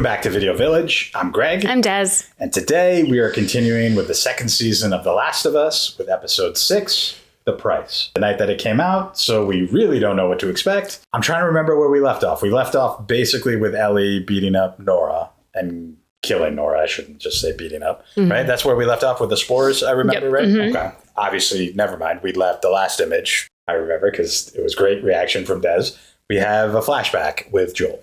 Welcome back to Video Village. I'm Greg. I'm Des. And today we are continuing with the second season of The Last of Us with episode 6, The Price. The night that it came out, so we really don't know what to expect. I'm trying to remember where we left off. We left off basically with Ellie beating up Nora and killing Nora. I shouldn't just say beating up, right? That's where we left off with the spores, I remember, right? Okay. Obviously, never mind. We left the last image, I remember, because it was great reaction from Des. We have a flashback with Joel.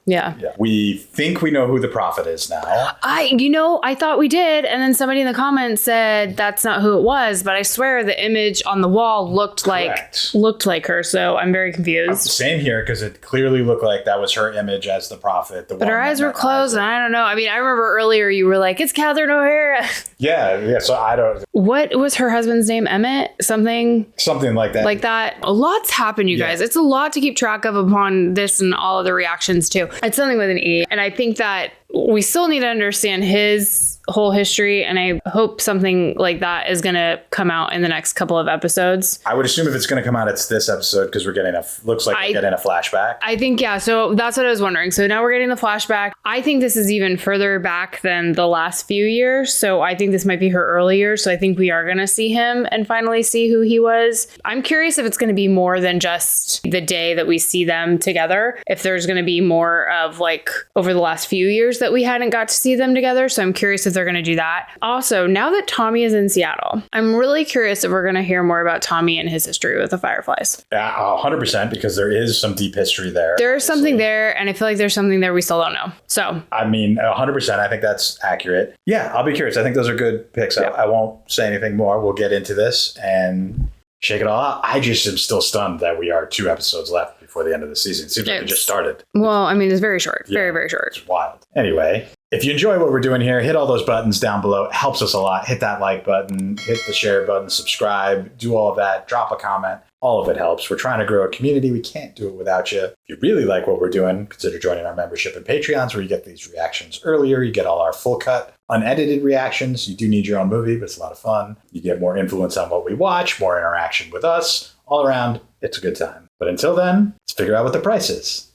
Yeah. We think we know who the prophet is now. I thought we did. And then somebody in the comments said that's not who it was. But I swear the image on the wall looked like her. So I'm very confused. Same here, because it clearly looked like that was her image as the prophet. But her eyes were closed. And I don't know. I mean, I remember earlier you were like, it's Catherine O'Hara. Yeah. So I don't. What was her husband's name? Emmett? Something like that. Like that. A lot's happened, you guys. It's a lot to keep track of upon this and all of the reactions too. It's something with an E. And I think that we still need to understand his whole history. And I hope something like that is going to come out in the next couple of episodes. I would assume if it's going to come out, it's this episode because we're getting we're getting a flashback. I think, yeah. So that's what I was wondering. So now we're getting the flashback. I think this is even further back than the last few years. So I think this might be her earlier. So I think we are going to see him and finally see who he was. I'm curious if it's going to be more than just the day that we see them together. If there's going to be more of like over the last few years that we hadn't got to see them together. So I'm curious if they're going to do that. Also, now that Tommy is in Seattle, I'm really curious if we're going to hear more about Tommy and his history with the Fireflies. Yeah, 100%, because there is some deep history there. There's something there, and I feel like there's something there we still don't know. So, I mean, 100%, I think that's accurate. Yeah, I'll be curious. I think those are good picks. Yeah. I won't say anything more. We'll get into this and shake it all out. I just am still stunned that we are 2 episodes left before the end of the season. It seems like we just started. Well, I mean, it's very short. Very, very short. It's wild. Anyway, if you enjoy what we're doing here, hit all those buttons down below. It helps us a lot. Hit that like button, hit the share button, subscribe, do all of that, drop a comment. All of it helps. We're trying to grow a community. We can't do it without you. If you really like what we're doing, consider joining our membership and Patreons, where you get these reactions earlier. You get all our full cut, unedited reactions. You do need your own movie, but it's a lot of fun. You get more influence on what we watch, more interaction with us. All around, it's a good time. But until then, let's figure out what the price is.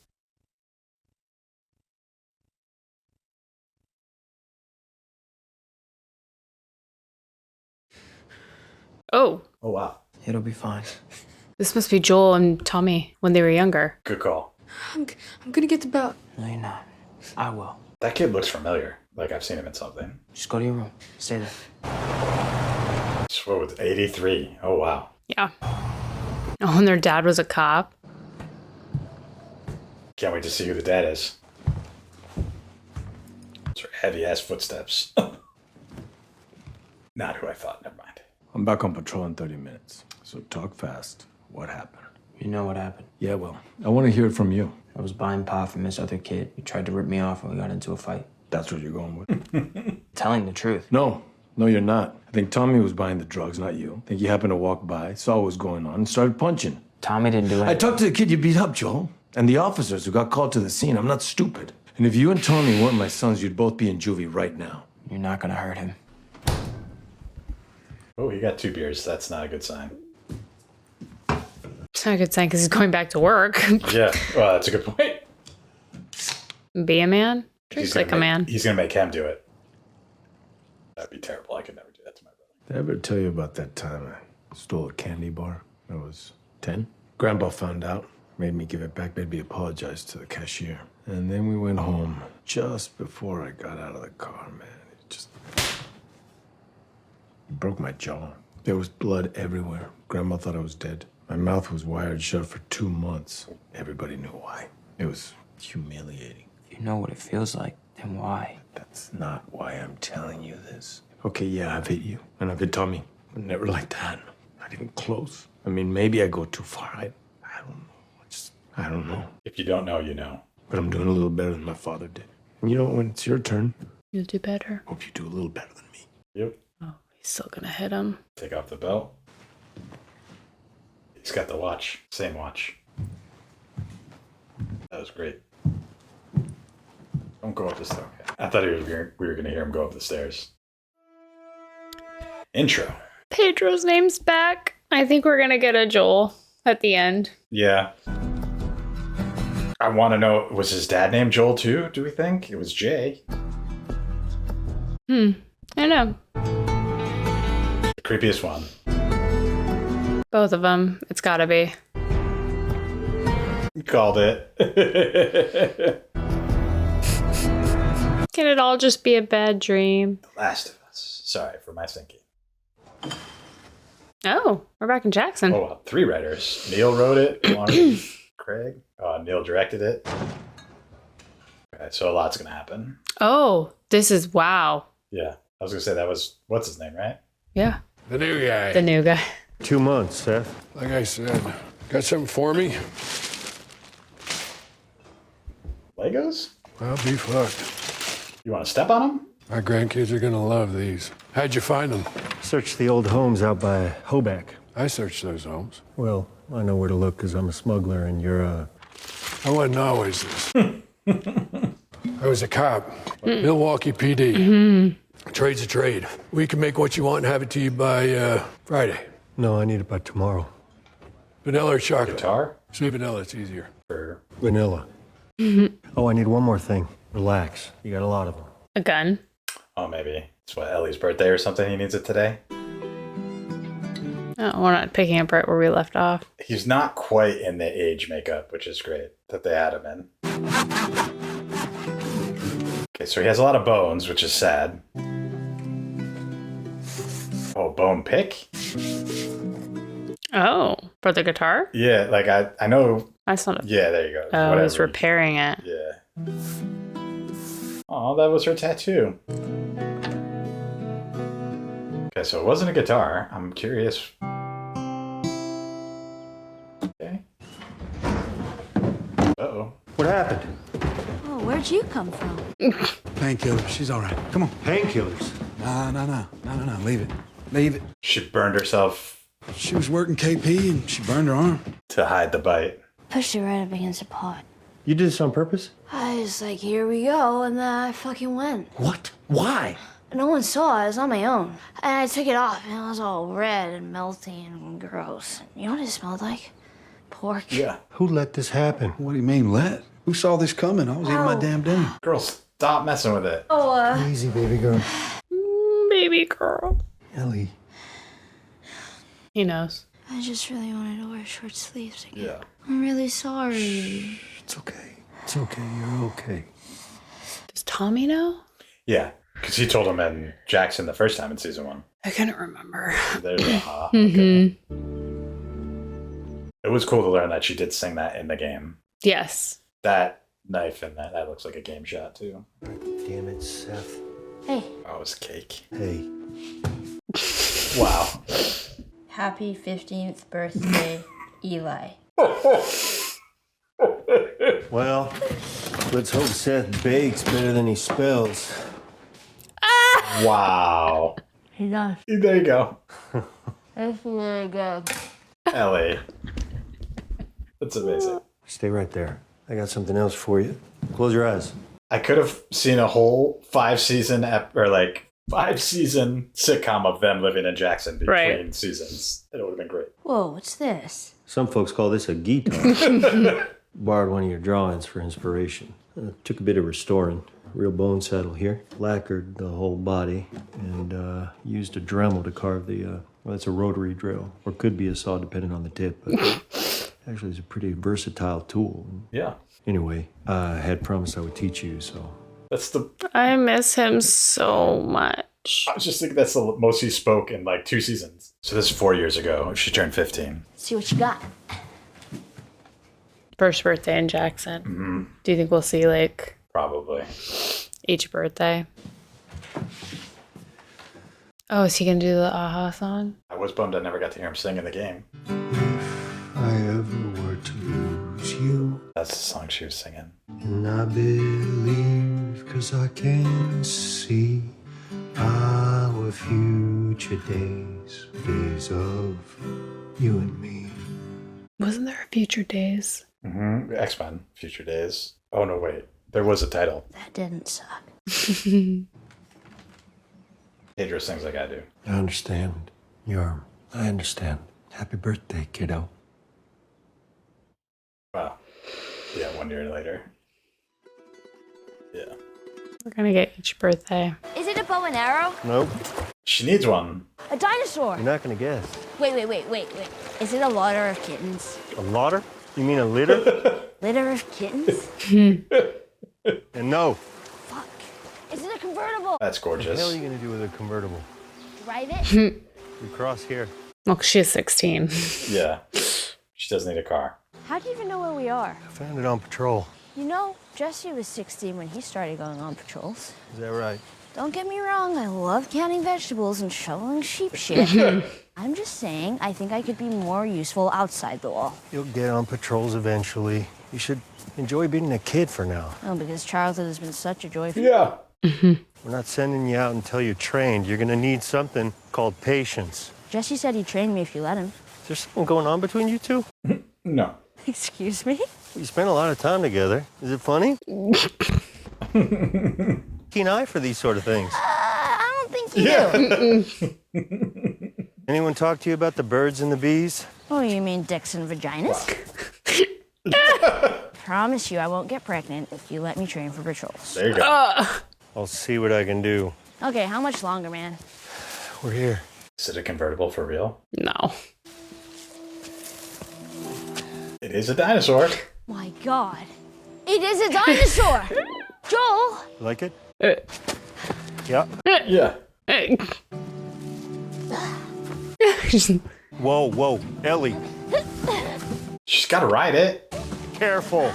Oh, wow. It'll be fine. This must be Joel and Tommy when they were younger. Good call. I'm gonna get the belt. No, you're not. I will. That kid looks familiar. Like I've seen him in something. Just go to your room. Stay there. What was 83? Oh, wow. Yeah. Oh, and their dad was a cop. Can't wait to see who the dad is. Those are heavy-ass footsteps. Not who I thought. Never mind. I'm back on patrol in 30 minutes. So talk fast. What happened? You know what happened. Yeah, well, I want to hear it from you. I was buying pot from this other kid. He tried to rip me off and we got into a fight. That's what you're going with? Telling the truth. No, you're not. I think Tommy was buying the drugs, not you. I think you happened to walk by, saw what was going on, and started punching. Tommy didn't do anything. I talked to the kid you beat up, Joel, and the officers who got called to the scene. I'm not stupid. And if you and Tommy weren't my sons, you'd both be in juvie right now. You're not gonna hurt him. Oh, he got 2 beers. That's not a good sign. It's not a good sign because he's going back to work. Yeah, well, that's a good point. Be a man? He's like a man. He's going to make him do it. That'd be terrible. I could never do that to my brother. Did I ever tell you about that time I stole a candy bar? I was 10. Grandpa found out, made me give it back, made me apologize to the cashier. And then we went home. Just before I got out of the car, man, it broke my jaw. There was blood everywhere. Grandma thought I was dead. My mouth was wired shut for 2 months. Everybody knew why. It was humiliating. If you know what it feels like, then why? That's not why I'm telling you this. Okay, yeah, I've hit you. And I've hit Tommy. But never like that. Not even close. I mean, maybe I go too far. I don't know. I don't know. If you don't know, you know. But I'm doing a little better than my father did. And you know, when it's your turn, You'll do better. hope you do a little better than me. Yep. Oh, he's still gonna hit him. Take off the belt. He's got the watch. Same watch. That was great. Don't go up the stairs. I thought we were going to hear him go up the stairs. Intro. Pedro's name's back. I think we're gonna get a Joel at the end. Yeah. I want to know, was his dad named Joel too, do we think? It was Jay. I don't know. The creepiest one. Both of them. It's gotta be. You called it. Can it all just be a bad dream? The Last of Us. Sorry for my thinking. Oh, we're back in Jackson. Oh, wow. 3 writers. Neil wrote it. Lauren, Craig. Neil directed it. Okay, so a lot's going to happen. Oh, this is wow. Yeah. I was going to say that was, what's his name, right? Yeah. The new guy. The new guy. 2 months, Seth. Like I said, got something for me? Legos? I'll be fucked. You want to step on them? My grandkids are gonna love these. How'd you find them? Search the old homes out by Hoback. I searched those homes. Well, I know where to look because I'm a smuggler and you're I wasn't always this. I was a cop. Milwaukee PD. Trade's a trade. We can make what you want and have it to you by Friday. No, I need it by tomorrow. Vanilla or chocolate? Guitar? Say vanilla, it's easier. Or Vanilla. Oh, I need one more thing. Relax. You got a lot of them. A gun. oh, maybe it's what, Ellie's birthday or something. He needs it today. Oh, we're not picking up right where we left off. He's not quite in the age makeup, which is great that they had him in. Okay, so he has a lot of bones, which is sad. Oh, bone pick? Oh, for the guitar? Yeah, like I know. That's not a... Yeah, there you go. Oh, Whatever. he's repairing it. Yeah. Oh, that was her tattoo. Okay, so it wasn't a guitar. I'm curious. Okay. Uh-oh. What happened? Oh, where'd you come from? Painkiller. She's all right. Come on. Painkillers. No. Leave it. Leave it. She burned herself She was working KP and she burned her arm. to hide the bite. Pushed it right up against a pot. You did this on purpose? I was like, here we go, and then I fucking went. What? Why? No one saw it, it was on my own. And I took it off, and it was all red and melty and gross. You know what it smelled like? Pork. Yeah. Who let this happen? What do you mean, let? Who saw this coming? I was eating my damn dinner. Girl, stop messing with it. Oh, Easy, baby girl. Baby girl. Ellie. He knows. I just really wanted to wear short sleeves again. Yeah. I'm really sorry. It's okay. It's okay. You're okay. Does Tommy know? Yeah. Because he told him in Jackson the first time in season 1. I couldn't remember. There's a okay. It was cool to learn that she did sing that in the game. Yes. That knife in that looks like a game shot too. Damn it, Seth. Hey. Oh, it's cake. Hey. Wow. Happy 15th birthday, Eli. Well, let's hope Seth bakes better than he spells. Wow. He does. There you go. That's really good. Ellie. That's amazing. Stay right there. I got something else for you. Close your eyes. I could have seen a whole 5-season sitcom of them living in Jackson between seasons. It would have been great. Whoa, what's this? Some folks call this a guitar. Borrowed one of your drawings for inspiration. Took a bit of restoring. Real bone saddle here. Lacquered the whole body and used a Dremel to carve the, well, it's a rotary drill. Or could be a saw depending on the tip. But actually, it's a pretty versatile tool. Yeah. Anyway, I had promised I would teach you, so. That's the. I miss him so much. I was just thinking that's the most he spoke in like 2 seasons. So this is 4 years ago. She turned 15. See what you got. First birthday in Jackson. Mm-hmm. Do you think we'll see like Probably. each birthday? Oh, is he gonna do the AHA song? I was bummed I never got to hear him sing in the game. I ever were to lose you, That's the song she was singing. and I believe 'cause I can see our future days, days of you and me. Wasn't there a Future Days? Mm-hmm. X-Men, Future Days. Oh, no, wait. There was a title. That didn't suck. Pedro sings like I do. I understand. I understand. Happy birthday, kiddo. Wow. Yeah, 1 year later. Yeah. We're gonna get each birthday. Is it a bow and arrow? Nope. She needs one. A dinosaur? You're not gonna guess. Wait. Is it a litter of kittens? A lotter? You mean a litter? Litter of kittens? And no. Fuck. Is it a convertible? That's What the hell are gorgeous. you gonna do with a convertible? Drive it? You cross here. Well, she's 16. Yeah. She does need a car. How do you even know where we are? I found it on patrol. You know, Jesse was 16 when he started going on patrols. Is that right? Don't get me wrong, I love counting vegetables and shoveling sheep shit. I'm just saying, I think I could be more useful outside the wall. You'll get on patrols eventually. You should enjoy being a kid for now. Oh, because childhood has been such a joy for Yeah. We're not sending you out until you're trained. You're gonna need something called patience. Jesse said he'd train me if you let him. Is there something going on between you two? No. Excuse me? You spent a lot of time together. Is it funny? Keen eye for these sort of things. I don't think you do. Anyone talk to you about the birds and the bees? Oh, you mean dicks and vaginas? Promise you I won't get pregnant if you let me train for patrols. There you go. I'll see what I can do. Okay, how much longer, man? We're here. Is it a convertible for real? No. It is a dinosaur. My God. It is a dinosaur! Joel! You like it? Uh, Yeah. Yeah. Whoa, Ellie, She's got to ride it. careful.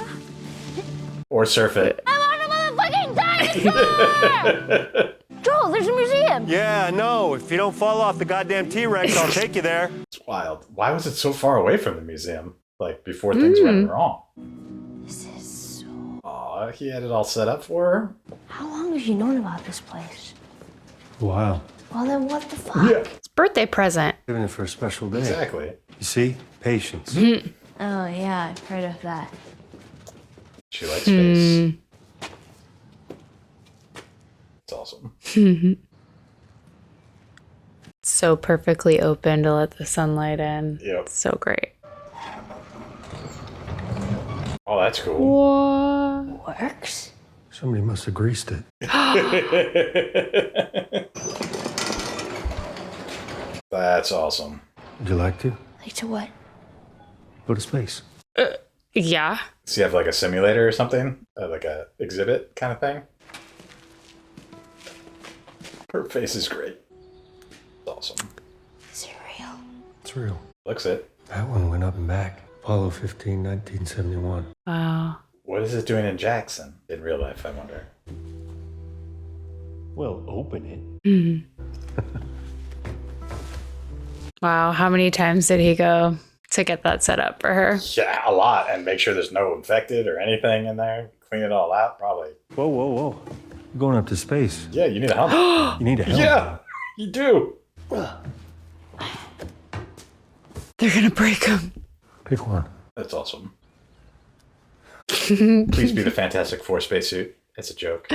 Or surf it. I'm on a motherfucking dinosaur! Joel, there's a museum! Yeah, no. If you don't fall off the goddamn T-Rex, I'll take you there. It's wild. Why was it so far away from the museum? Like, before things went wrong. This is so... Aw, he had it all set up for her. How long have you known about this place? Wow. Well, then what the fuck? it's birthday present. Giving it for a special day. Exactly. You see? Patience. Oh, yeah, I've heard of that. She likes space. It's awesome. So perfectly open to let the sunlight in. Yep. So great. Oh, that's cool. What? Works? Somebody must have greased it. That's awesome. Would you like to? Like to what? Go to space. Yeah. Does he have like a simulator or something? Like a exhibit kind of thing? Her face is great. It's awesome. Is it real? It's real. Looks it. That one went up and back. Apollo 15, 1971. Wow. What is it doing in Jackson in real life, I wonder? Well, open it. Wow. How many times did he go to get that set up for her? Yeah, a lot. And make sure there's no infected or anything in there. Clean it all out, probably. Whoa. You're going up to space. Yeah, you need a helmet. You need a helmet. Yeah, you do. They're gonna break him. Pick one. That's awesome. Please be the Fantastic Four spacesuit. It's a joke.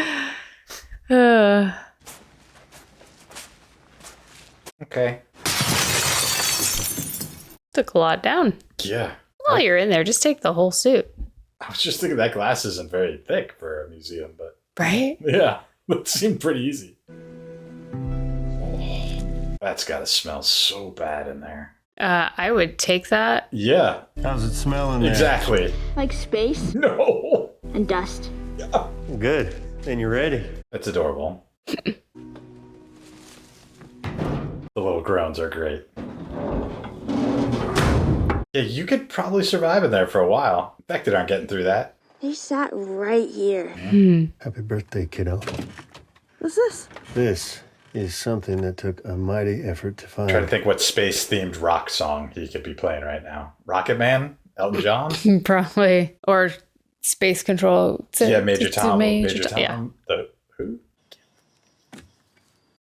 Okay. Took a lot down. Yeah. While you're in there, just take the whole suit. I was just thinking that glass isn't very thick for a museum, but Right? yeah, that seemed pretty easy. That's gotta smell so bad in there. I would take that. Yeah, How's it smell in there? exactly. Like space No. and dust. Good. Then you're ready. That's adorable. The little groans are great. Yeah, you could probably survive in there for a while. Infected aren't getting through that. They sat right here. Happy birthday, kiddo. What's this? This is something that took a mighty effort to find. Trying to think what space-themed rock song he could be playing right now. Rocket Man? Elton John? Probably. Or space control. Yeah, Major Tom. Major Tom. Yeah. The who?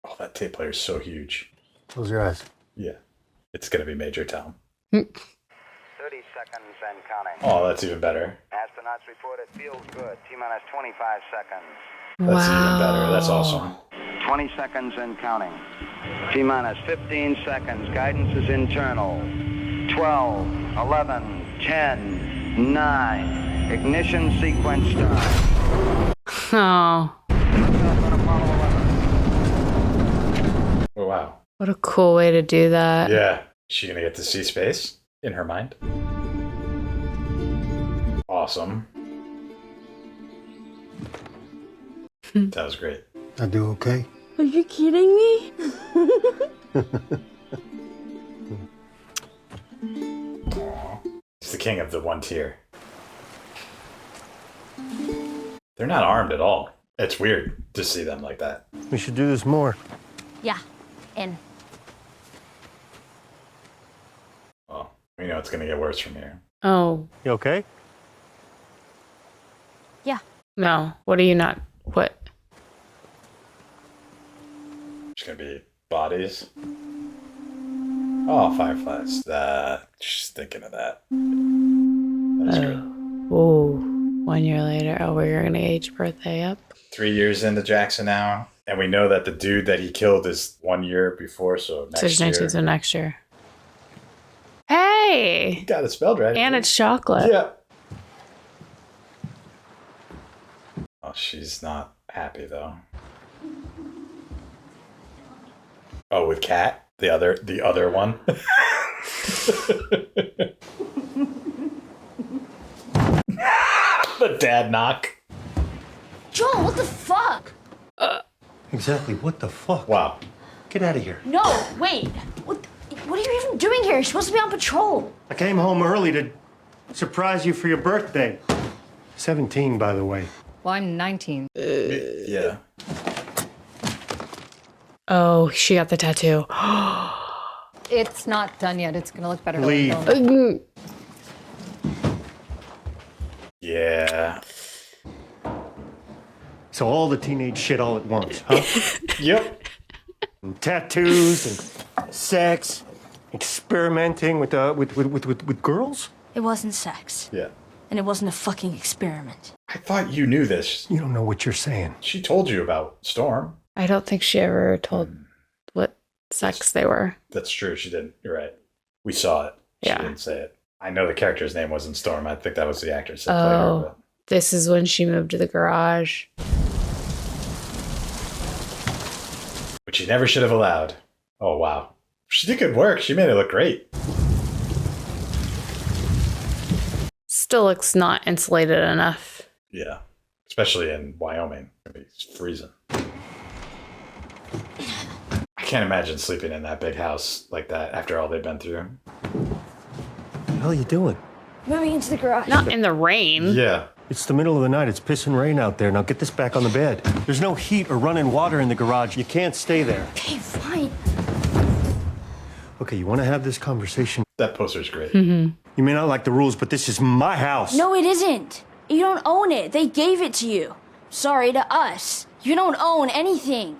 Oh, that tape player is so huge. Close your eyes. Yeah, it's gonna be Major Tom. 30 seconds and counting. Oh, that's even better. Astronauts report it feels good. T-minus 25 seconds. That's even better. That's awesome. 20 seconds and counting. T-minus 15 seconds. Guidance is internal. 12, 11, 10, 9. Ignition sequence start. Oh, Oh, wow. what a cool way to do that. Yeah. Is she going to get to see space in her mind? Awesome. That was great. I do okay? Are you kidding me? He's the king of the one tier. They're not armed at all. It's weird to see them like that. We should do this more. Yeah, in. Well, we know it's going to get worse from here. Oh, You okay? Yeah. no. What are you not? What? There's going to be bodies. Oh, fireflies. Just thinking of that. That's good. Oh, 1 year later. Oh, we're going to age birthday up. 3 years into Jackson now. And we know that the dude that he killed is 1 year before, so next year. So next year. Hey! You got it spelled right. And it's chocolate. Yeah. Oh, she's not happy though. Oh, with Kat, the other one. The dad knock. Joel, what the fuck? Exactly. What the fuck? Wow. Get out of here. No, wait. What are you even doing here? You're supposed to be on patrol. I came home early to surprise you for your birthday. 17, by the way. Well, I'm 19. Yeah. Oh, she got the tattoo. It's not done yet. It's gonna look better. Leave. Film. Yeah. So all the teenage shit all at once, huh? Yep. And tattoos and sex, experimenting with girls. It wasn't sex. Yeah. And it wasn't a fucking experiment. I thought you knew this. You don't know what you're saying. She told you about Storm. I don't think she ever told what sex they were. That's true. She didn't. You're right. We saw it. She Yeah. didn't say it. I know the character's name wasn't Storm. I think that was the actress that played Oh, her. this is when she moved to the garage. Which she never should have allowed. Oh, wow. She did good work. She made it look great. Still looks not insulated enough. Yeah. Especially in Wyoming. It's freezing. I can't imagine sleeping in that big house like that after all they've been through. What the hell are you doing? Moving into the garage. Not in the rain. Yeah. It's the middle of the night. It's pissing rain out there. Now get this back on the bed. There's no heat or running water in the garage. You can't stay there. Okay, fine. Okay, you want to have this conversation? That poster's great. Mm-hmm. You may not like the rules, but this is my house. No, it isn't. You don't own it. They gave it to you. Sorry, to us. You don't own anything.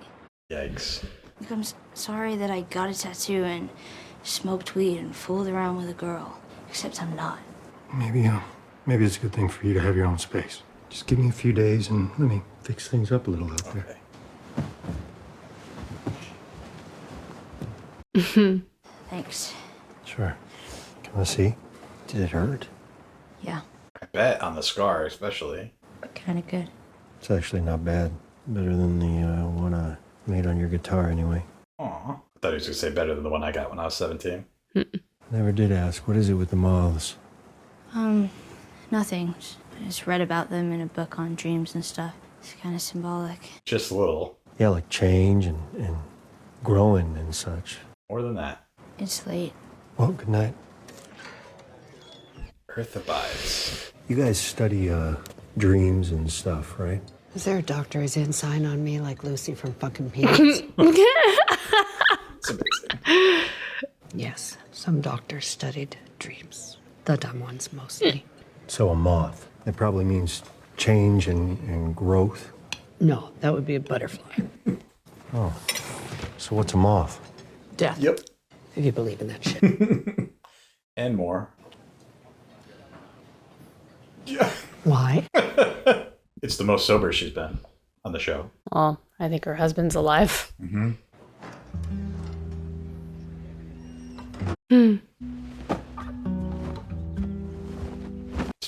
Yikes. I'm sorry that I got a tattoo and smoked weed and fooled around with a girl. Except I'm not. Maybe it's a good thing for you to have your own space. Just give me a few days and let me fix things up a little out there. Okay. Thanks. Sure. Can I see? Did it hurt? Yeah, I bet on the scar, especially. kind of good. It's actually not bad. Better than the one I made on your guitar, anyway. Aw. I thought he was going to say better than the one I got when I was 17. Never did ask. What is it with the moths? Nothing. I just read about them in a book on dreams and stuff. It's kind of symbolic. Just a little. Yeah, like change and growing and such. More than that. It's late. Well, good night. Earth abides. You guys study dreams and stuff, right? Is there a doctor's in sign on me like Lucy from fucking Peanuts? It's amazing. Yes, some doctors studied dreams. The dumb ones mostly. So a moth. That probably means change and growth. No, that would be a butterfly. Oh. So what's a moth? Death. Yep. If you believe in that shit. And more. Why? It's the most sober she's been on the show. Well, I think her husband's alive. Mm-hmm.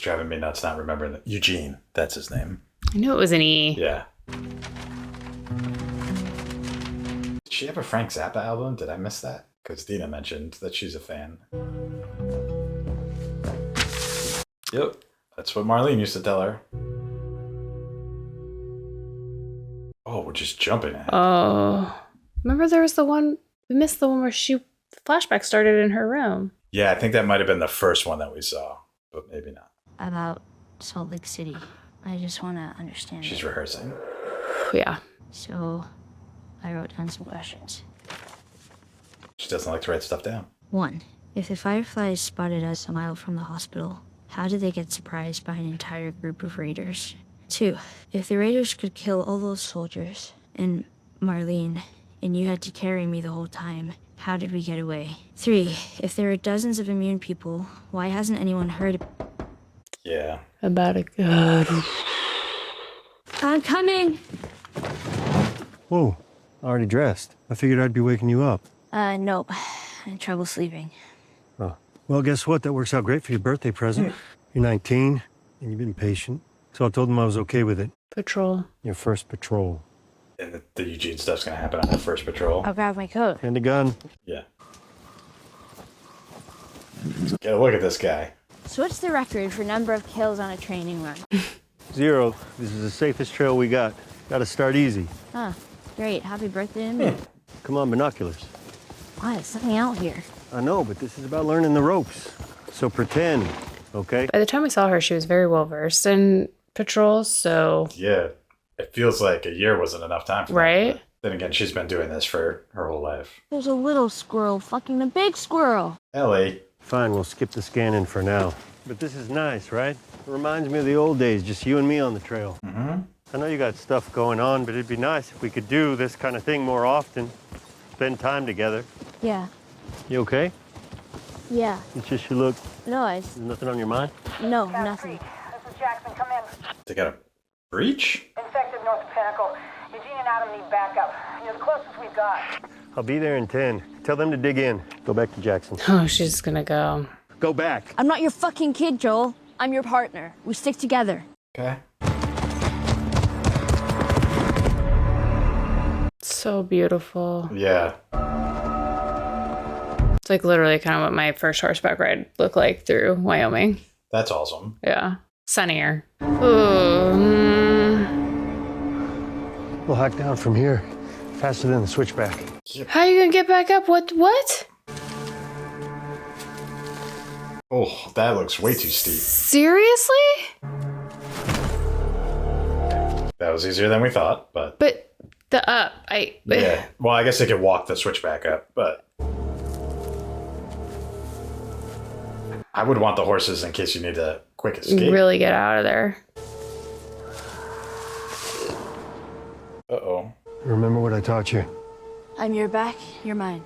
driving me nuts not remembering that. Eugene, that's his name. I knew it was an E. Yeah. Did she have a Frank Zappa album? Did I miss that? Because Dina mentioned that she's a fan. Yep, that's what Marlene used to tell her. Oh, we're just jumping ahead. Oh. Remember there was the one, we missed the one where the flashback started in her room. Yeah, I think that might have been the first one that we saw, but maybe not. About Salt Lake City. I just want to understand. She's rehearsing. Yeah. So, I wrote down some questions. She doesn't like to write stuff down. 1. If the Fireflies spotted us a mile from the hospital, how did they get surprised by an entire group of raiders? 2. If the raiders could kill all those soldiers, and Marlene, and you had to carry me the whole time, how did we get away? 3. If there are dozens of immune people, why hasn't anyone heard? Yeah. About a god. I'm coming! Whoa, already dressed. I figured I'd be waking you up. Nope. I had trouble sleeping. Oh. Well, guess what? That works out great for your birthday present. You're 19, and you've been patient. So I told them I was okay with it. Patrol. Your first patrol. And the Eugene stuff's gonna happen on the first patrol. I'll grab my coat. And a gun. Yeah. Get a look at this guy. So what's the record for number of kills on a training run? 0. This is the safest trail we got. Gotta start easy. Huh. Great. Happy birthday to me. Come on, binoculars. Why? There's something out here. I know, but this is about learning the ropes. So pretend, okay? By the time we saw her, she was very well versed in patrols, so. Yeah. It feels like a year wasn't enough time for right? that. Then again, she's been doing this for her whole life. There's a little squirrel fucking a big squirrel. Ellie. Fine, we'll skip the scanning for now. But this is nice, right? It reminds me of the old days, just you and me on the trail. Mm-hmm. I know you got stuff going on, but it'd be nice if we could do this kind of thing more often. Spend time together. Yeah. You okay? Yeah. It's just you look... No, There's nothing on your mind? No, nothing. This is Jackson. Come in. They got a breach? Infected North Pinnacle. Eugene and Adam need backup. You're the closest we've got. I'll be there in 10. Tell them to dig in. Go back to Jackson. Oh, she's gonna go. Go back. I'm not your fucking kid, Joel. I'm your partner. We stick together. Okay. So beautiful. Yeah. It's like literally kind of what my first horseback ride looked like through Wyoming. That's awesome. Yeah. Sunnier. Ooh. We'll hack down from here. Faster than the switchback. How are you gonna get back up? What? Oh, that looks way too steep. Seriously? That was easier than we thought, but... But the up, Yeah. Well, I guess they could walk the switchback up, but... I would want the horses in case you need a quick escape. Really get out of there. Uh-oh. Remember what I taught you? I'm your back, you're mine.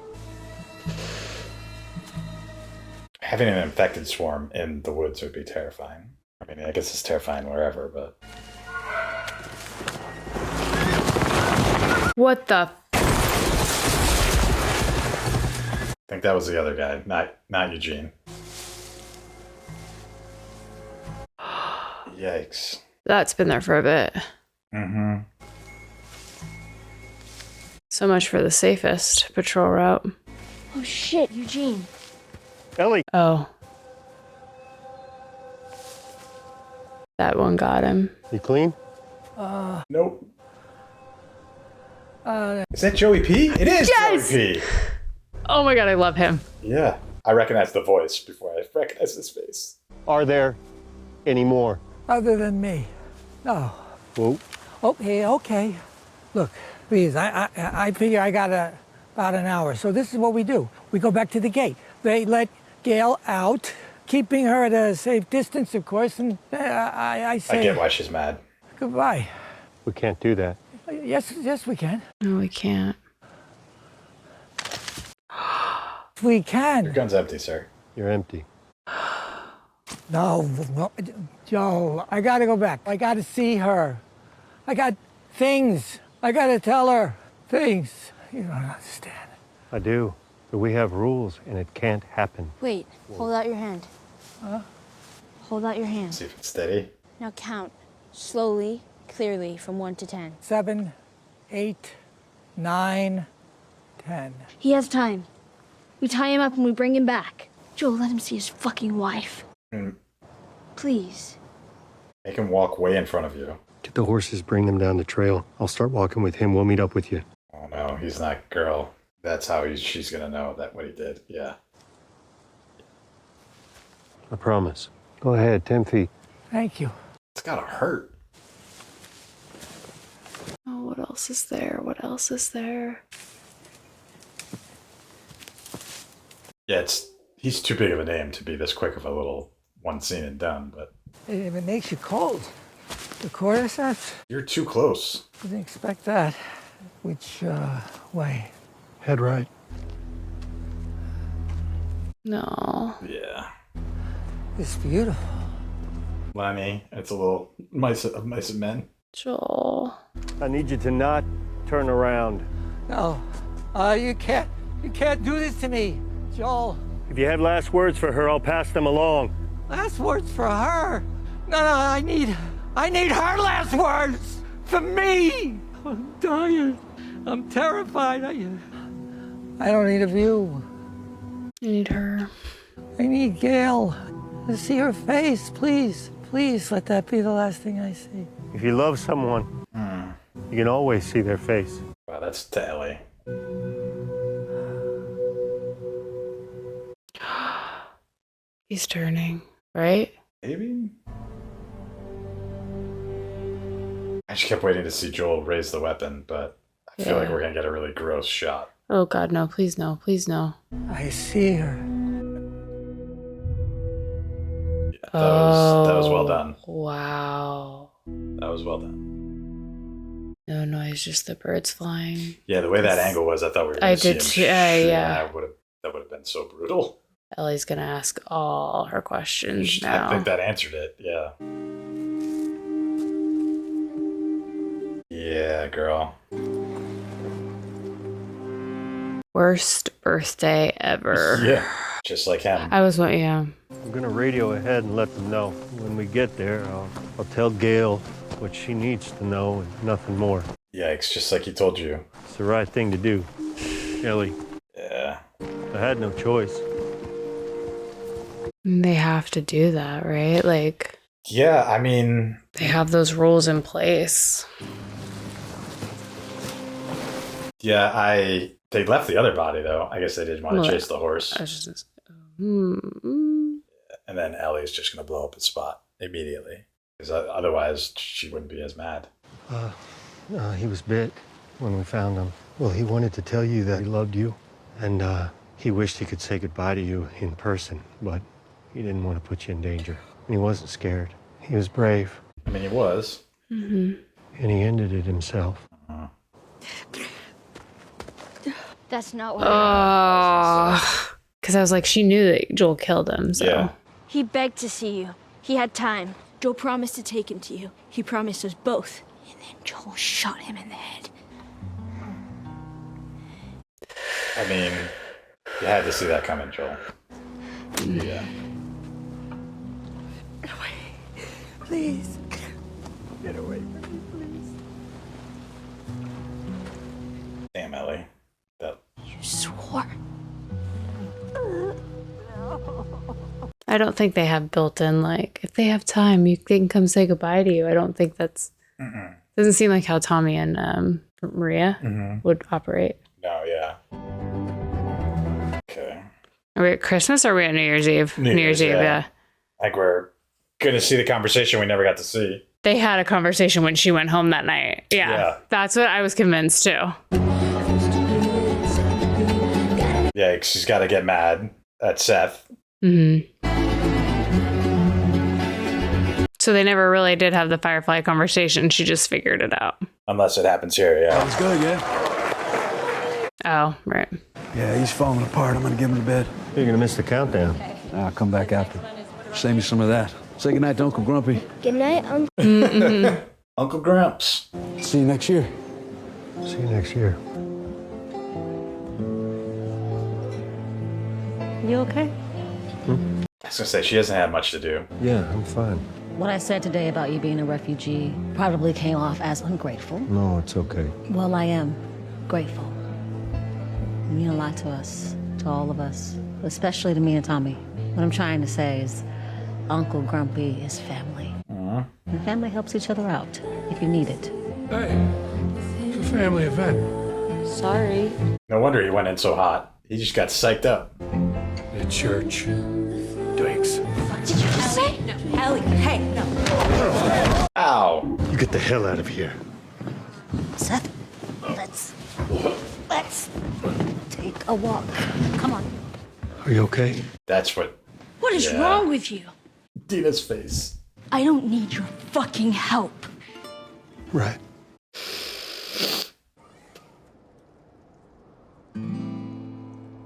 Having an infected swarm in the woods would be terrifying. I mean, I guess it's terrifying wherever, but... What the? I think that was the other guy, not Eugene. Yikes. That's been there for a bit. Mm-hmm. So much for the safest patrol route. Oh shit, Eugene. Ellie. Oh. That one got him. You clean? Nope. Is that Joey P? It is Yes! Joey P. Oh my god, I love him. Yeah. I recognize the voice before I recognize his face. Are there any more? Other than me? No. Whoa. Okay. Look, please, I figure I got about an hour. So this is what we do. We go back to the gate. They let Gail out, keeping her at a safe distance, of course, and I say... I get why she's mad. Goodbye. We can't do that. Yes, we can. No, we can't. We can. Your gun's empty, sir. You're empty. No, Joe, I gotta go back. I gotta see her. I got things. I gotta tell her things. You don't understand. I do. But we have rules, and it can't happen. Wait, hold out your hand. Huh? Hold out your hand. See if it's steady. Now count. Slowly, clearly, from 1 to 10. 7, 8, 9, 10. He has time. We tie him up and we bring him back. Joel, let him see his fucking wife. Please. Make him walk way in front of you. Get the horses, bring them down the trail. I'll start walking with him. We'll meet up with you. Oh no, he's not girl. That's how she's gonna know that what he did. Yeah. I promise. Go ahead, 10 feet. Thank you. It's gotta hurt. Oh, what else is there? What else is there? Yeah, he's too big of a name to be this quick of a little one scene and done, but It makes you cold. The cordyceps? you're too close. Didn't expect that. Which way? Head right. No. Yeah. It's beautiful. Lemmy, it's a little mice of men. Joel. I need you to not turn around. No. You can't do this to me, Joel. If you have last words for her, I'll pass them along. Last words for her? No, I need her last words for me. I'm dying. I'm terrified. I don't need a view. I need her. I need Gail to see her face, please. Please let that be the last thing I see. If you love someone, you can always see their face. Wow, that's to Ellie. He's turning, right? Maybe? I just kept waiting to see Joel raise the weapon, but I feel like we're gonna get a really gross shot. Oh God, no, please no, please no. I see her. Yeah, that was well done. Wow. That was well done. No noise, just the birds flying. Yeah, the way that angle was, I thought we were gonna see him. Yeah. That would have been so brutal. Ellie's gonna ask all her questions now. I think that answered it, yeah. Yeah, girl. Worst birthday ever. Yeah, just like him. Yeah. I'm gonna radio ahead and let them know. When we get there, I'll tell Gail what she needs to know and nothing more. Yikes, just like he told you. It's the right thing to do, Ellie. Yeah. I had no choice. They have to do that, right? Like, yeah, I mean, they have those rules in place. Yeah, they left the other body though. I guess they didn't want to chase the horse. And then Ellie's just gonna blow up his spot immediately, because otherwise she wouldn't be as mad. He was bit when we found him. Well, he wanted to tell you that he loved you, and he wished he could say goodbye to you in person, but he didn't want to put you in danger. And he wasn't scared. He was brave. I mean, he was. Mm-hmm. And he ended it himself. That's not what because I was like, she knew that Joel killed him, so. Yeah. He begged to see you. He had time. Joel promised to take him to you. He promised us both. And then Joel shot him in the head. I mean, you had to see that coming, Joel. Yeah. Get away. Please. Get away from me, please. Damn, Ellie. You swore. I don't think they have built in, like, if they have time, they can come say goodbye to you. I don't think that's... Doesn't seem like how Tommy and Maria would operate. No, yeah. Okay. Are we at Christmas or are we at New Year's Eve? New Year's Eve, yeah. Like, we're gonna see the conversation we never got to see. They had a conversation when she went home that night. Yeah. That's what I was convinced too. Yeah, she's got to get mad at Seth. Mm-hmm. So they never really did have the Firefly conversation. She just figured it out. Unless it happens here, yeah. That was good, yeah. Oh, right. Yeah, he's falling apart. I'm gonna get him to bed. You're gonna miss the countdown. I'll come back after. Save me some of that. Say goodnight to Uncle Grumpy. Good night, Uncle. Uncle Gramps. See you next year. See you next year. You okay? I was gonna say, she hasn't had much to do. Yeah, I'm fine. What I said today about you being a refugee probably came off as ungrateful. No, it's okay. Well, I am grateful. You mean a lot to us, to all of us, especially to me and Tommy. What I'm trying to say is Uncle Grumpy is family. And family helps each other out if you need it. Hey, it's a family event. Sorry. No wonder he went in so hot. He just got psyched up. The church. Thanks. What did you just say? No. Ellie, hey, no. Ow. You get the hell out of here. Seth, let's take a walk. Come on. Are you okay? That's what. What is Yeah. wrong with you? Dina's face. I don't need your fucking help. Right.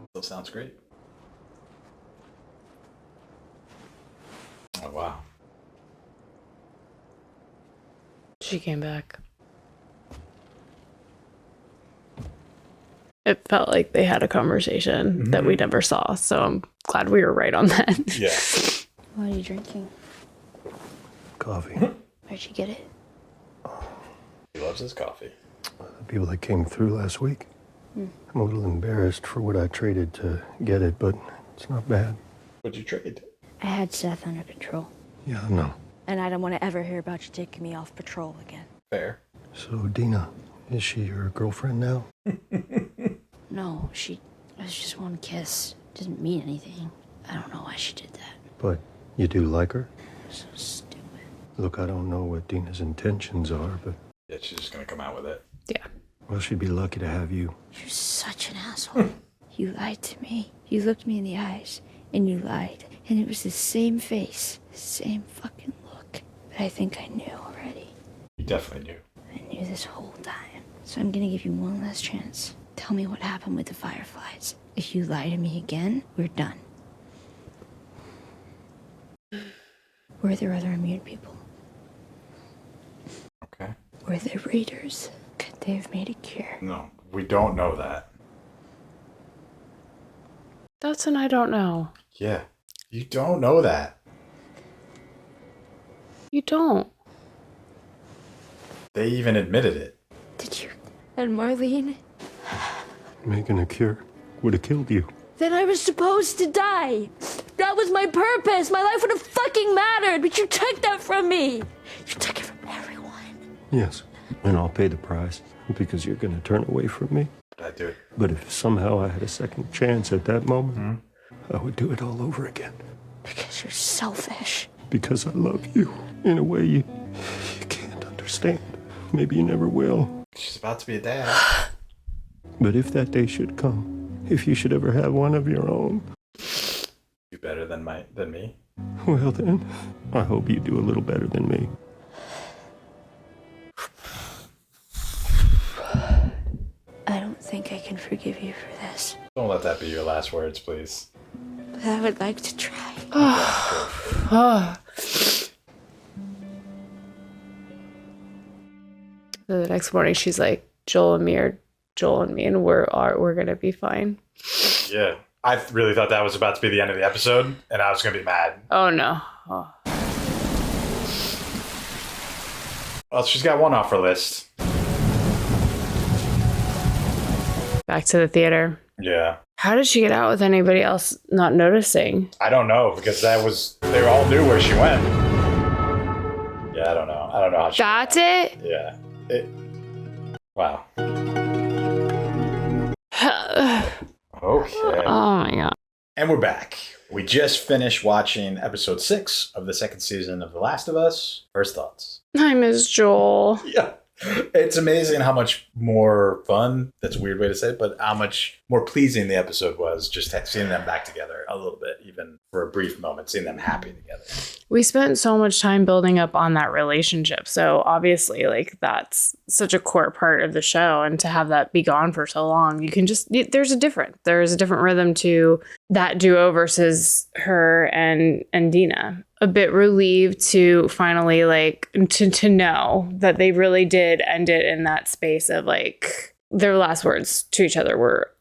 Still sounds great. Oh, wow. She came back. It felt like they had a conversation that we never saw, so I'm glad we were right on that. Yeah. What are you drinking? Coffee. Where'd you get it? He loves his coffee. The people that came through last week. I'm a little embarrassed for what I traded to get it, but it's not bad. What'd you trade? I had Seth under control. Yeah, I know. And I don't want to ever hear about you taking me off patrol again. Fair. So, Dina, is she your girlfriend now? No, it was just one kiss. Didn't mean anything. I don't know why she did that. But you do like her? So stupid. Look, I don't know what Dina's intentions are, but... Yeah, she's just gonna come out with it. Yeah. Well, she'd be lucky to have you. You're such an asshole. You lied to me. You looked me in the eyes, and you lied. And it was the same face, the same fucking look. But I think I knew already. You definitely knew. I knew this whole time. So I'm gonna give you one last chance. Tell me what happened with the fireflies. If you lie to me again, we're done. Were there other immune people? Okay. Were there raiders? Could they have made a cure? No, we don't know that. That's an I don't know. Yeah. You don't know that. You don't. They even admitted it. Did you? And Marlene? Making a cure would have killed you. Then I was supposed to die. That was my purpose. My life would have fucking mattered, but you took that from me. You took it from everyone. Yes. And I'll pay the price because you're going to turn away from me. But I do it. But if somehow I had a second chance at that moment, I would do it all over again. Because you're selfish. Because I love you in a way you can't understand. Maybe you never will. She's about to be a dad. But if that day should come, if you should ever have one of your own, You better than me. well then, I hope you do a little better than me. I don't think I can forgive you for this. Don't let that be your last words, please. But I would like to try. So the next morning, she's like, Joel and me, and we're gonna be fine. Yeah. I really thought that was about to be the end of the episode, and I was gonna be mad. Oh no. Oh. Well, she's got one off her list. Back to the theater. Yeah. How did she get out with anybody else not noticing? I don't know, because they all knew where she went. Yeah, I don't know. I don't know how she... That's it? Yeah. Wow. Okay. Oh my god. And we're back. We just finished watching episode 6 of the second season of The Last of Us. First thoughts. I miss Joel. Yeah. It's amazing how much more fun, that's a weird way to say it, but how much more pleasing the episode was just seeing them back together a little bit, even for a brief moment, seeing them happy together. We spent so much time building up on that relationship. So obviously, like, that's such a core part of the show. And to have that be gone for so long, you can just, there's a different rhythm to that duo versus her and Dina. A bit relieved to finally, like, to know that they really did end it in that space of, like, their last words to each other were,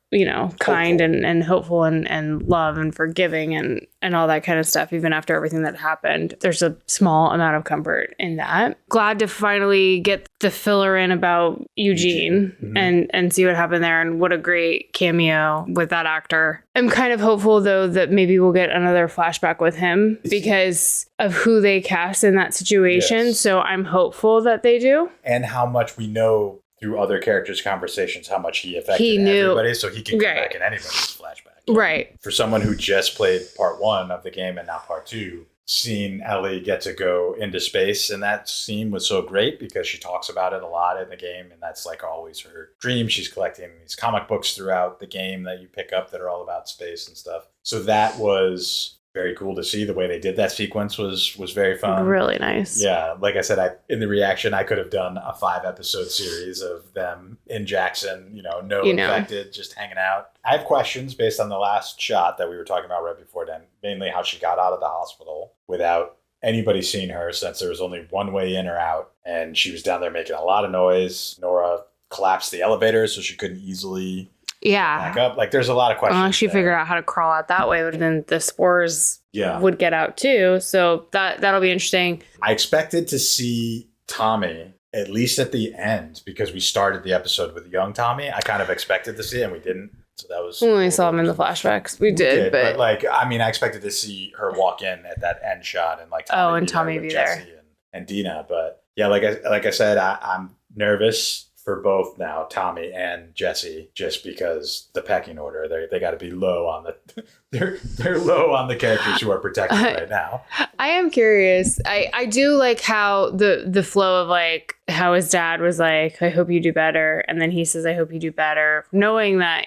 kind and hopeful and love and forgiving and all that kind of stuff, even after everything that happened. There's a small amount of comfort in that. Glad to finally get the filler in about Eugene. And see what happened there, and what a great cameo with that actor. I'm kind of hopeful, though, that maybe we'll get another flashback with him because of who they cast in that situation. Yes. So I'm hopeful that they do. And how much we know through other characters' conversations, how much he affected everybody, so he can come back in anybody's flashback. Right. For someone who just played part 1 of the game and not part 2, seeing Ellie get to go into space in that scene was so great because she talks about it a lot in the game, and that's like always her dream. She's collecting these comic books throughout the game that you pick up that are all about space and stuff. So that was very cool to see. The way they did that sequence was very fun. Really nice. Yeah. Like I said, in the reaction, I could have done a 5-episode series of them in Jackson, infected, just hanging out. I have questions based on the last shot that we were talking about right before then, mainly how she got out of the hospital without anybody seeing her, since there was only one way in or out. And she was down there making a lot of noise. Nora collapsed the elevator so she couldn't easily back up. Like, there's a lot of questions. Unless she figured out how to crawl out that way, but then the spores would get out too. So that'll be interesting. I expected to see Tommy at least at the end, because we started the episode with young Tommy. I kind of expected to see it, and we didn't. So that was... We only saw him in the flashbacks. We did, but like, I mean, I expected to see her walk in at that end shot and like Tommy be there. And Dina. But yeah, like I said, I'm nervous for both now, Tommy and Jesse, just because the pecking order, they got to be low on the they're low on the characters who are protected right now. I am curious. I do like how the flow of like how his dad was like, I hope you do better, and then he says, I hope you do better, knowing that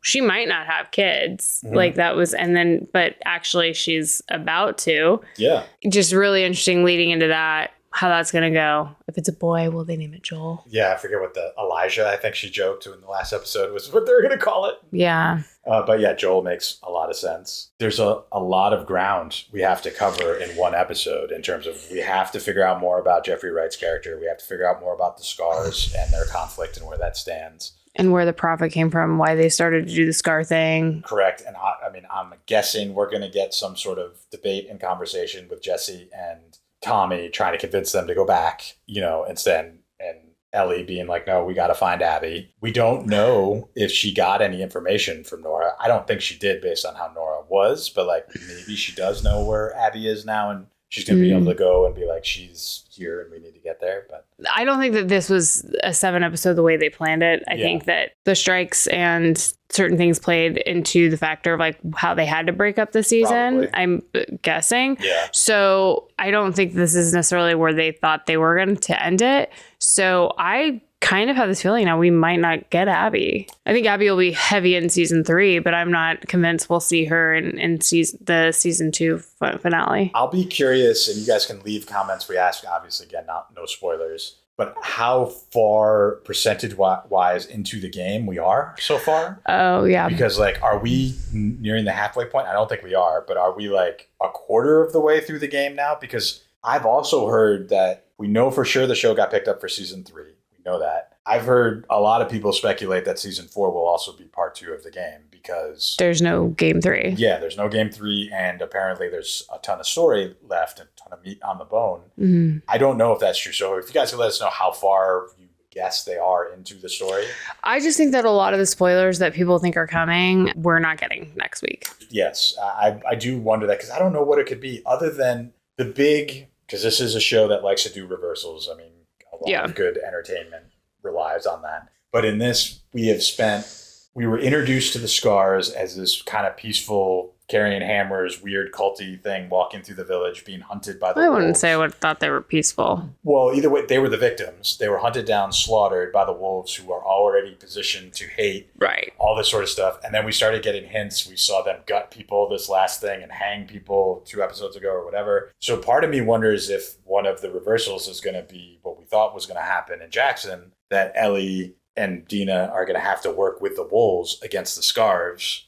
she might not have kids. Like that was, and then but actually she's about to. Yeah, just really interesting leading into that. How that's going to go. If it's a boy, will they name it Joel? Yeah, I forget what Elijah, I think she joked in the last episode, was what they're going to call it. Yeah. But yeah, Joel makes a lot of sense. There's a lot of ground we have to cover in one episode in terms of we have to figure out more about Jeffrey Wright's character. We have to figure out more about the Scars and their conflict and where that stands. And where the Prophet came from, why they started to do the Scar thing. Correct. And I'm guessing we're going to get some sort of debate and conversation with Jesse and Tommy trying to convince them to go back, instead, and Ellie being like, no, we got to find Abby. We don't know if she got any information from Nora. I don't think she did based on how Nora was, but like maybe she does know where Abby is now, and she's going to be able to go and be like, she's here and we need to get there. But I don't think that this was a 7-episode the way they planned it. I think that the strikes and certain things played into the factor of like how they had to break up the season. Probably. I'm guessing. Yeah. So I don't think this is necessarily where they thought they were going to end it. So I kind of have this feeling now we might not get Abby. I think Abby will be heavy in season 3, but I'm not convinced we'll see her in the season 2 finale. I'll be curious, and you guys can leave comments. We ask, obviously, again, no spoilers, but how far percentage-wise into the game we are so far? Oh, yeah. Because, like, are we nearing the halfway point? I don't think we are, but are we, like, a quarter of the way through the game now? Because I've also heard that we know for sure the show got picked up for season 3. We know that. I've heard a lot of people speculate that season 4 will also be part 2 of the game because... There's no game 3. Yeah, there's no game 3, and apparently there's a ton of story left and a ton of meat on the bone. Mm-hmm. I don't know if that's true. So if you guys could let us know how far you guess they are into the story. I just think that a lot of the spoilers that people think are coming, we're not getting next week. Yes, I do wonder that because I don't know what it could be other than the big... Because this is a show that likes to do reversals. I mean, a lot of good entertainment relies on that. But in this, we were introduced to the Scars as this kind of peaceful, carrying hammers, weird culty thing, walking through the village, being hunted by the wolves. I wouldn't say I thought they were peaceful. Well, either way, they were the victims. They were hunted down, slaughtered by the wolves who are already positioned to hate. Right. All this sort of stuff. And then we started getting hints. We saw them gut people this last thing and hang people 2 episodes ago or whatever. So part of me wonders if one of the reversals is going to be what we thought was going to happen in Jackson, that Ellie and Dina are going to have to work with the wolves against the Scars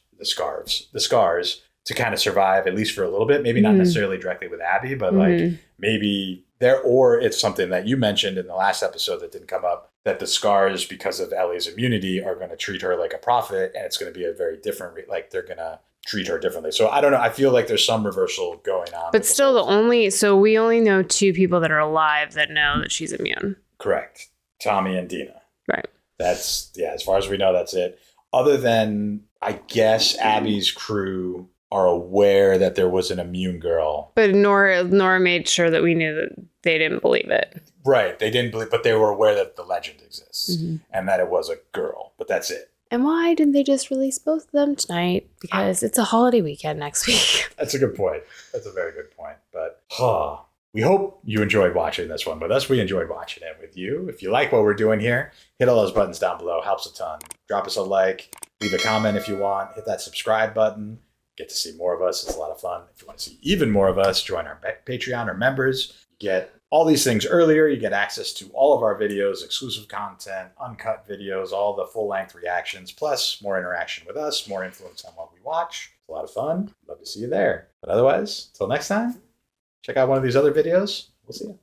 to kind of survive, at least for a little bit. Maybe not necessarily directly with Abby, but like maybe there, or it's something that you mentioned in the last episode that didn't come up, that the scars, because of Ellie's immunity, are going to treat her like a prophet, and it's going to be a very different, like they're going to treat her differently. So I don't know. I feel like there's some reversal going on. But still, we only know 2 people that are alive that know that she's immune. Correct. Tommy and Dina. Right. That's, as far as we know, that's it. Other than, I guess, Abby's crew are aware that there was an immune girl. But Nora made sure that we knew that they didn't believe it. Right. They didn't believe, but they were aware that the legend exists and that it was a girl. But that's it. And why didn't they just release both of them tonight? Because it's a holiday weekend next week. That's a good point. That's a very good point. But we hope you enjoyed watching this one with us. We enjoyed watching it with you. If you like what we're doing here, hit all those buttons down below. Helps a ton. Drop us a like. Leave a comment if you want. Hit that subscribe button. Get to see more of us. It's a lot of fun. If you want to see even more of us, join our Patreon or members. Get all these things earlier. You get access to all of our videos, exclusive content, uncut videos, all the full-length reactions, plus more interaction with us, more influence on what we watch. It's a lot of fun. Love to see you there. But otherwise, until next time, check out one of these other videos. We'll see you.